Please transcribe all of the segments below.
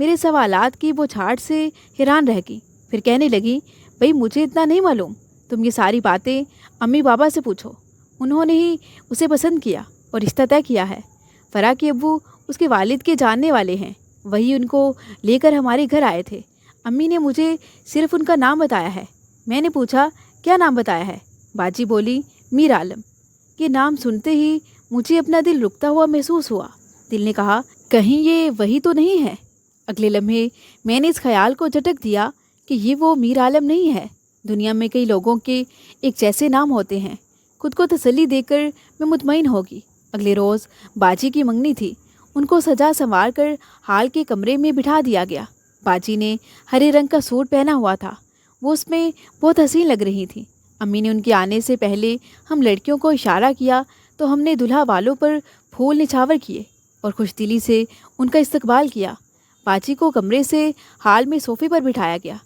میرے سوالات کی وہ چھاٹ سے حیران رہ گئی، پھر کہنے لگی، بھئی مجھے اتنا نہیں معلوم، تم یہ ساری باتیں امی بابا سے پوچھو، انہوں نے ہی اسے پسند کیا اور رشتہ طے کیا ہے۔ فرح کے ابو اس کے والد کے جاننے والے ہیں، وہی ان کو لے کر ہمارے گھر آئے تھے۔ امی نے مجھے صرف ان کا نام بتایا ہے۔ میں نے پوچھا، کیا نام بتایا ہے؟ باجی بولی، میر عالم۔ یہ نام سنتے ہی مجھے اپنا دل رکتا ہوا محسوس ہوا۔ دل نے کہا، کہیں یہ وہی تو نہیں ہے؟ اگلے لمحے میں نے اس خیال کو جھٹک دیا کہ یہ وہ میر عالم نہیں ہے۔ دنیا میں کئی لوگوں کے ایک جیسے نام ہوتے ہیں۔ خود کو تسلی دے کر میں مطمئن ہوگی۔ اگلے روز باجی کی منگنی تھی۔ ان کو سجا سنوار کر ہال کے کمرے میں بٹھا دیا گیا۔ باجی نے ہرے رنگ کا سوٹ پہنا ہوا تھا، وہ اس میں بہت حسین لگ رہی تھی۔ امی نے ان کے آنے سے پہلے ہم لڑکیوں کو اشارہ کیا تو ہم نے دلہا والوں پر پھول نچھاور کیے اور خوش دلی سے ان کا استقبال کیا۔ باجی کو کمرے سے ہال میں صوفے پر بٹھایا گیا۔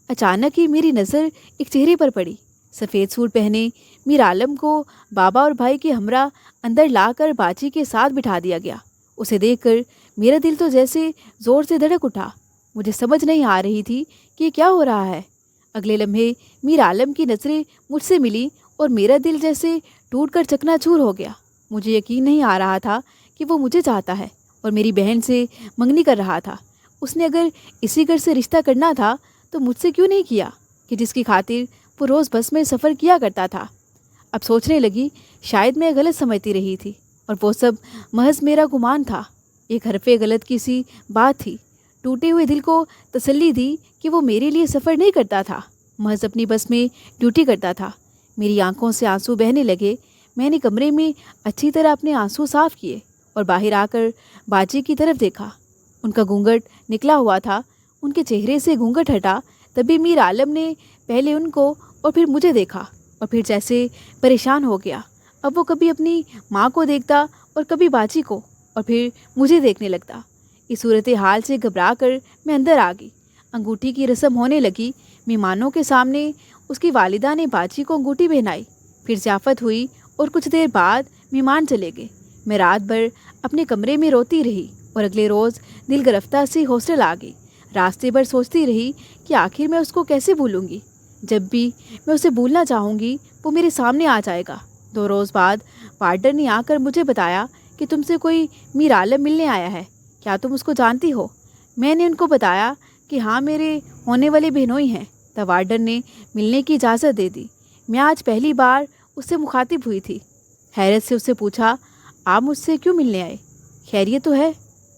اچانک ہی میری نظر ایک چہرے پر پڑی۔ سفید سوٹ پہنے میر عالم کو بابا اور بھائی کے ہمراہ اندر لا کر باجی کے ساتھ بٹھا دیا گیا۔ اسے دیکھ کر میرا دل تو جیسے زور سے دھڑک اٹھا۔ مجھے سمجھ نہیں آ رہی تھی کہ یہ کیا ہو رہا ہے۔ اگلے لمحے میر عالم کی نظریں مجھ سے ملی اور میرا دل جیسے ٹوٹ کر چکنا چور ہو گیا۔ مجھے یقین نہیں آ رہا تھا کہ وہ مجھے چاہتا ہے اور میری بہن سے منگنی کر رہا تھا۔ اس نے اگر اسی گھر سے رشتہ کرنا تھا تو مجھ سے کیوں نہیں کیا کہ جس کی خاطر وہ روز بس میں سفر کیا کرتا تھا۔ اب سوچنے لگی، شاید میں غلط سمجھتی رہی تھی اور وہ سب محض میرا گمان تھا۔ ایک حرف غلط کی سی بات تھی۔ ٹوٹے ہوئے دل کو تسلی دی کہ وہ میرے لیے سفر نہیں کرتا تھا، محض اپنی بس میں ڈیوٹی کرتا تھا۔ میری آنکھوں سے آنسو بہنے لگے۔ میں نے کمرے میں اچھی طرح اپنے آنسو صاف کیے اور باہر آ کر باجی کی طرف دیکھا۔ ان کا گھونگھٹ نکلا ہوا تھا۔ ان کے چہرے سے گھونگھٹ ہٹا تبھی میر عالم نے پہلے ان کو اور پھر مجھے دیکھا اور پھر جیسے پریشان ہو گیا۔ اب وہ کبھی اپنی ماں کو دیکھتا اور کبھی باجی کو اور پھر مجھے دیکھنے لگتا۔ اس صورتحال سے گھبرا کر میں اندر آ گئی۔ انگوٹھی کی رسم ہونے لگی۔ مہمانوں کے سامنے اس کی والدہ نے باجی کو انگوٹھی پہنائی، پھر ضیافت ہوئی اور کچھ دیر بعد مہمان چلے گئے۔ میں رات بھر اپنے کمرے میں روتی رہی اور اگلے روز دل گرفتہ سے ہاسٹل آ گئی۔ راستے بھر سوچتی رہی کہ آخر میں اس کو کیسے بھولوں گی۔ جب بھی میں اسے بھولنا چاہوں گی وہ میرے سامنے آ جائے گا۔ 2 روز بعد وارڈن نے آ کر مجھے بتایا کہ تم سے کوئی میر عالم ملنے آیا ہے، کیا تم اس کو جانتی ہو؟ میں نے ان کو بتایا کہ ہاں، میرے ہونے والے بہنوئی ہیں۔ تب وارڈن نے ملنے کی اجازت دے دی۔ میں آج پہلی بار اس سے مخاطب ہوئی تھی۔ حیرت سے اس سے پوچھا، آپ مجھ سے کیوں ملنے آئے؟ خیریت تو ہے؟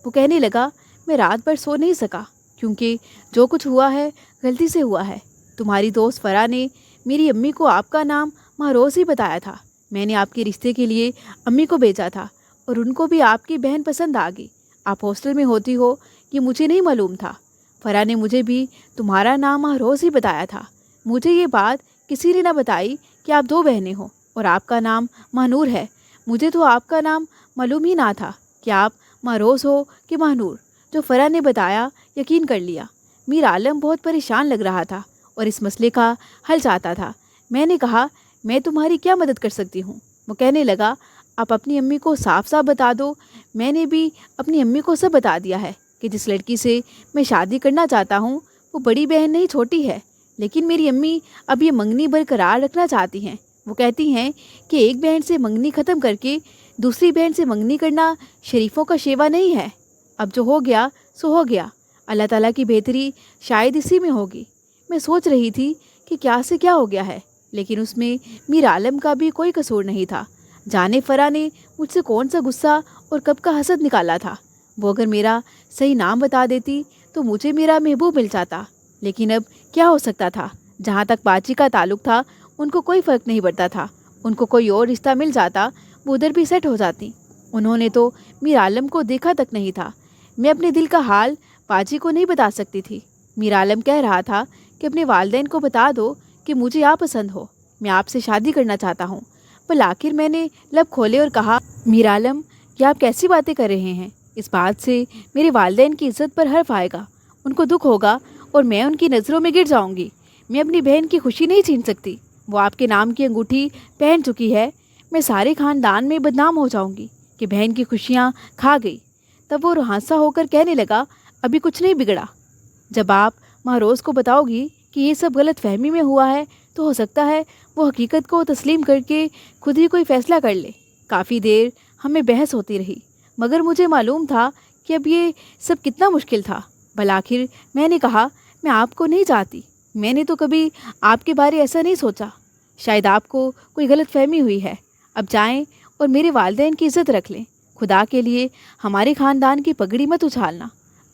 وہ کہنے لگا، میں رات بھر سو نہیں سکا کیونکہ جو کچھ ہوا ہے غلطی سے ہوا ہے۔ تمہاری دوست فرح نے میری امی کو آپ کا نام مہروز ہی بتایا تھا۔ میں نے آپ کے رشتے کے لیے امی کو بھیجا تھا اور ان کو بھی آپ کی بہن پسند آ گئی۔ آپ ہاسٹل میں ہوتی ہو یہ مجھے نہیں معلوم تھا۔ فرح نے مجھے بھی تمہارا نام مہروز ہی بتایا تھا۔ مجھے یہ بات کسی نے نہ بتائی کہ آپ 2 بہنیں ہو اور آپ کا نام مہنور ہے۔ مجھے تو آپ کا نام معلوم ہی نہ تھا کہ آپ مہروز ہو کہ مہنور۔ جو فرح نے بتایا یقین کر لیا۔ میر عالم بہت پریشان لگ رہا تھا اور اس مسئلے کا حل چاہتا تھا۔ میں نے کہا، میں تمہاری کیا مدد کر سکتی ہوں؟ وہ کہنے لگا، آپ اپنی امی کو صاف صاف بتا دو۔ میں نے بھی اپنی امی کو سب بتا دیا ہے کہ جس لڑکی سے میں شادی کرنا چاہتا ہوں وہ بڑی بہن نہیں چھوٹی ہے، لیکن میری امی اب یہ منگنی برقرار رکھنا چاہتی ہیں۔ وہ کہتی ہیں کہ ایک بہن سے منگنی ختم کر کے دوسری بہن سے منگنی کرنا شریفوں کا شیوا نہیں ہے۔ اب جو ہو گیا سو ہو گیا، اللہ تعالیٰ کی بہتری شاید اسی میں ہوگی۔ میں سوچ رہی تھی کہ کیا سے کیا ہو گیا ہے، لیکن اس میں میر عالم کا بھی کوئی قصور نہیں تھا۔ جانے فرح نے مجھ سے کون سا غصہ اور کب کا حسد نکالا تھا۔ وہ اگر میرا صحیح نام بتا دیتی تو مجھے میرا محبوب مل جاتا، لیکن اب کیا ہو سکتا تھا؟ جہاں تک باجی کا تعلق تھا ان کو کوئی فرق نہیں پڑتا تھا۔ ان کو کوئی اور رشتہ مل جاتا وہ ادھر بھی سیٹ ہو جاتی۔ انہوں نے تو میر عالم کو دیکھا تک نہیں تھا۔ میں اپنے دل کا حال باجی کو نہیں بتا سکتی تھی۔ میر عالم کہہ رہا تھا کہ اپنے والدین کو بتا دو کہ مجھے آپ پسند ہو، میں آپ سے شادی کرنا چاہتا ہوں۔ پر آخر میں نے لب کھولے اور کہا، میر عالم، کیا آپ کیسی باتیں کر رہے ہیں؟ اس بات سے میرے والدین کی عزت پر حرف آئے گا، ان کو دکھ ہوگا اور میں ان کی نظروں میں گر جاؤں گی۔ میں اپنی بہن کی خوشی نہیں چھین سکتی۔ وہ آپ کے نام کی انگوٹھی پہن چکی ہے۔ میں سارے خاندان میں بدنام ہو جاؤں گی کہ بہن کی خوشیاں کھا گئی۔ تب وہ روحانسا ہو کر کہنے لگا، ابھی کچھ نہیں بگڑا۔ جب آپ ماں روز کو بتاؤ گی کہ یہ سب غلط فہمی میں ہوا ہے تو ہو سکتا ہے وہ حقیقت کو تسلیم کر کے خود ہی کوئی فیصلہ کر لے۔ کافی دیر ہمیں بحث ہوتی رہی، مگر مجھے معلوم تھا کہ اب یہ سب کتنا مشکل تھا۔ بالآخر میں نے کہا، میں آپ کو نہیں چاہتی، میں نے تو کبھی آپ کے بارے ایسا نہیں سوچا، شاید آپ کو کوئی غلط فہمی ہوئی ہے۔ اب جائیں اور میرے والدین کی عزت رکھ لیں۔ خدا کے لیے ہمارے خاندان کی پگڑی مت اچھالنا۔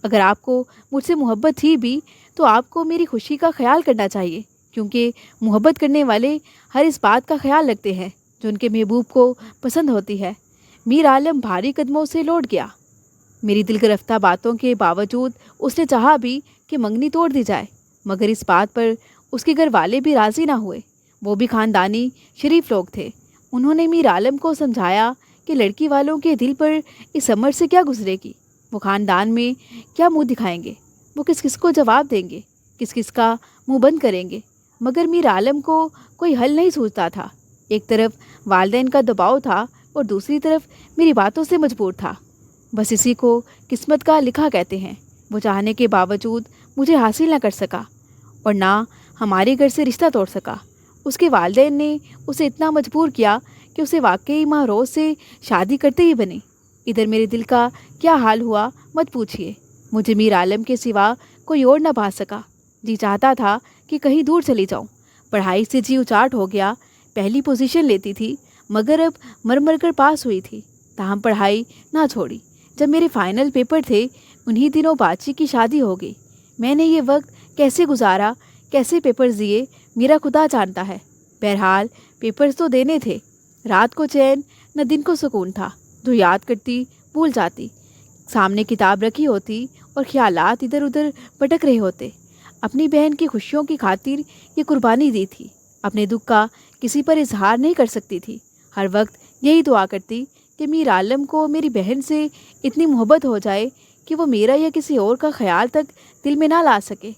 اگر آپ کو مجھ سے محبت تھی بھی تو آپ کو میری خوشی کا خیال کرنا چاہیے، کیونکہ محبت کرنے والے ہر اس بات کا خیال رکھتے ہیں جو ان کے محبوب کو پسند ہوتی ہے۔ میر عالم بھاری قدموں سے لوٹ گیا۔ میری دل گرفتہ باتوں کے باوجود اس نے چاہا بھی کہ منگنی توڑ دی جائے، مگر اس بات پر اس کے گھر والے بھی راضی نہ ہوئے۔ وہ بھی خاندانی شریف لوگ تھے۔ انہوں نے میر عالم کو سمجھایا کہ لڑکی والوں کے دل پر اس عمر سے کیا گزرے گی، وہ خاندان میں کیا منہ دکھائیں گے، وہ کس کس کو جواب دیں گے، کس کس کا منہ بند کریں گے۔ مگر میر عالم کو کوئی حل نہیں سوچتا تھا۔ ایک طرف والدین کا دباؤ تھا اور دوسری طرف میری باتوں سے مجبور تھا۔ بس اسی کو قسمت کا لکھا کہتے ہیں۔ وہ چاہنے کے باوجود مجھے حاصل نہ کر سکا اور نہ ہمارے گھر سے رشتہ توڑ سکا۔ اس کے والدین نے اسے اتنا مجبور کیا کہ اسے واقعی ماں روز سے شادی کرتے ہی بنے۔ ادھر میرے دل کا کیا حال ہوا مت پوچھیے۔ مجھے میر عالم کے سوا کوئی اور نہ بھا سکا۔ جی چاہتا تھا کہ کہیں دور چلی جاؤں۔ پڑھائی سے جی اچاٹ ہو گیا۔ پہلی پوزیشن لیتی تھی، مگر اب مر مر کر پاس ہوئی تھی، تاہم پڑھائی نہ چھوڑی۔ جب میرے فائنل پیپر تھے انہی دنوں باچی کی شادی ہو گئی۔ میں نے یہ وقت کیسے گزارا، کیسے پیپرز دیے، میرا خدا جانتا ہے۔ بہرحال پیپرز تو دینے تھے۔ رات کو چین نہ دن کو سکون تھا۔ جو یاد کرتی بھول جاتی، سامنے کتاب رکھی ہوتی اور خیالات ادھر ادھر پٹک رہے ہوتے۔ اپنی بہن کی خوشیوں کی خاطر یہ قربانی دی تھی۔ اپنے دکھ کا کسی پر اظہار نہیں کر سکتی تھی۔ ہر وقت یہی دعا کرتی کہ میر عالم کو میری بہن سے اتنی محبت ہو جائے کہ وہ میرا یا کسی اور کا خیال تک دل میں نہ لا سکے۔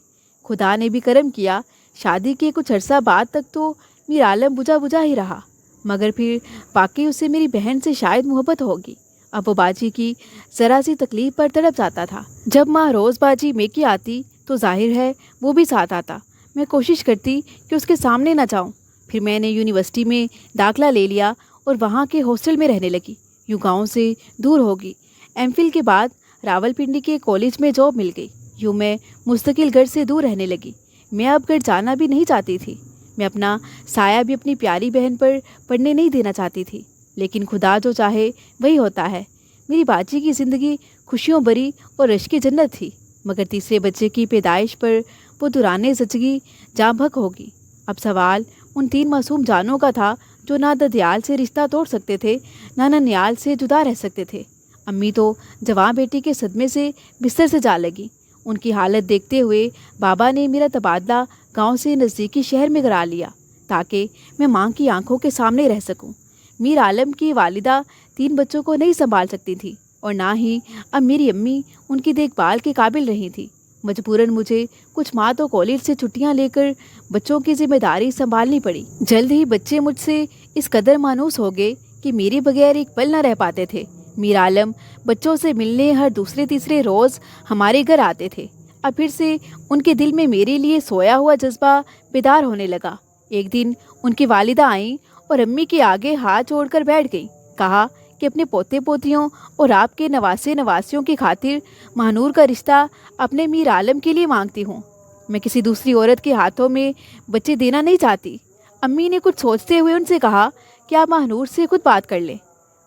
خدا نے بھی کرم کیا۔ شادی کے کچھ عرصہ بعد تک تو میر عالم بجھا بجھا ہی رہا، مگر پھر واقعی اسے میری بہن سے شاید محبت ہوگی۔ اب وہ باجی کی ذرا سی تکلیف پر تڑپ جاتا تھا۔ جب ماں روز باجی میکی آتی تو ظاہر ہے وہ بھی ساتھ آتا۔ میں کوشش کرتی کہ اس کے سامنے نہ جاؤں۔ پھر میں نے یونیورسٹی میں داخلہ لے لیا اور وہاں کے ہاسٹل میں رہنے لگی۔ یوں گاؤں سے دور ہوگی۔ ایم فل کے بعد راولپنڈی کے کالج میں جاب مل گئی۔ یوں میں مستقل گھر سے دور رہنے لگی۔ میں اب گھر جانا بھی نہیں چاہتی تھی۔ میں اپنا سایہ بھی اپنی پیاری بہن پر پڑھنے نہیں دینا چاہتی تھی، لیکن خدا جو چاہے وہی ہوتا ہے۔ میری باجی کی زندگی خوشیوں بری اور رشک جنت تھی، مگر تیسرے بچے کی پیدائش پر وہ دوران زچگی جاں بھگ ہوگی۔ اب سوال ان 3 معصوم جانوں کا تھا جو نہ ددیال سے رشتہ توڑ سکتے تھے، نہ ننیال سے جدا رہ سکتے تھے۔ امی تو جوان بیٹی کے صدمے سے بستر سے جا لگی۔ ان کی حالت دیکھتے ہوئے بابا نے میرا تبادلہ گاؤں سے نزدیکی شہر میں کرا لیا تاکہ میں ماں کی آنکھوں کے سامنے رہ سکوں۔ میر عالم کی والدہ 3 بچوں کو نہیں سنبھال سکتی تھی اور نہ ہی اب میری امی ان کی دیکھ بھال کے قابل رہی تھی۔ مجبوراً مجھے کچھ ماہ تو کالج سے چھٹیاں لے کر بچوں کی ذمہ داری سنبھالنی پڑی۔ جلد ہی بچے مجھ سے اس قدر مانوس ہو گئے کہ میرے بغیر ایک پل نہ رہ پاتے تھے۔ میر عالم بچوں سے ملنے ہر دوسرے تیسرے روز ہمارے گھر آتے تھے۔ اب پھر سے ان کے دل میں میرے لیے سویا ہوا جذبہ بیدار ہونے لگا۔ ایک دن ان کی والدہ آئیں اور امی کے آگے ہاتھ جوڑ کر بیٹھ گئیں۔ کہا کہ اپنے پوتے پوتیوں اور آپ کے نواسے نواسیوں کی خاطر مہنور کا رشتہ اپنے میر عالم کے لیے مانگتی ہوں۔ میں کسی دوسری عورت کے ہاتھوں میں بچے دینا نہیں چاہتی۔ امی نے کچھ سوچتے ہوئے ان سے کہا کہ آپ مہنور سے خود بات کر لیں،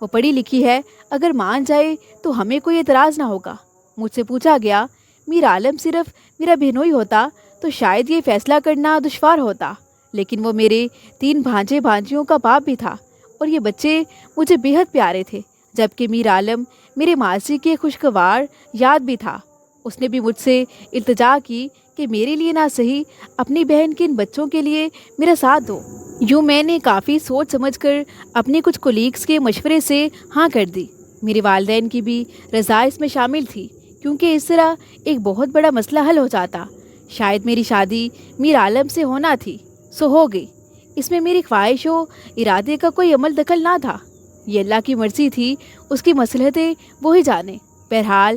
وہ پڑھی لکھی ہے، اگر مان جائے تو ہمیں کوئی اعتراض نہ ہوگا۔ مجھ سے پوچھا گیا، میر عالم صرف میرا بہنوئی ہوتا تو شاید یہ فیصلہ کرنا دشوار ہوتا، لیکن وہ میرے 3 بھانجے بھانجیوں کا باپ بھی تھا اور یہ بچے مجھے بے حد پیارے تھے، جبکہ میر عالم میرے ماضی کے خوشگوار یاد بھی تھا۔ اس نے بھی مجھ سے التجا کی کہ میرے لیے نہ صحیح اپنی بہن کے ان بچوں کے لیے میرا ساتھ دو۔ یوں میں نے کافی سوچ سمجھ کر اپنے کچھ کولیگز کے مشورے سے ہاں کر دی۔ میرے والدین کی بھی رضا اس میں شامل تھی، کیونکہ اس طرح ایک بہت بڑا مسئلہ حل ہو جاتا۔ شاید میری شادی میر عالم سے ہونا تھی، سو ہو گئی۔ اس میں میری خواہش و ارادے کا کوئی عمل دخل نہ تھا۔ یہ اللہ کی مرضی تھی، اس کی مصلحتیں وہی جانے۔ بہرحال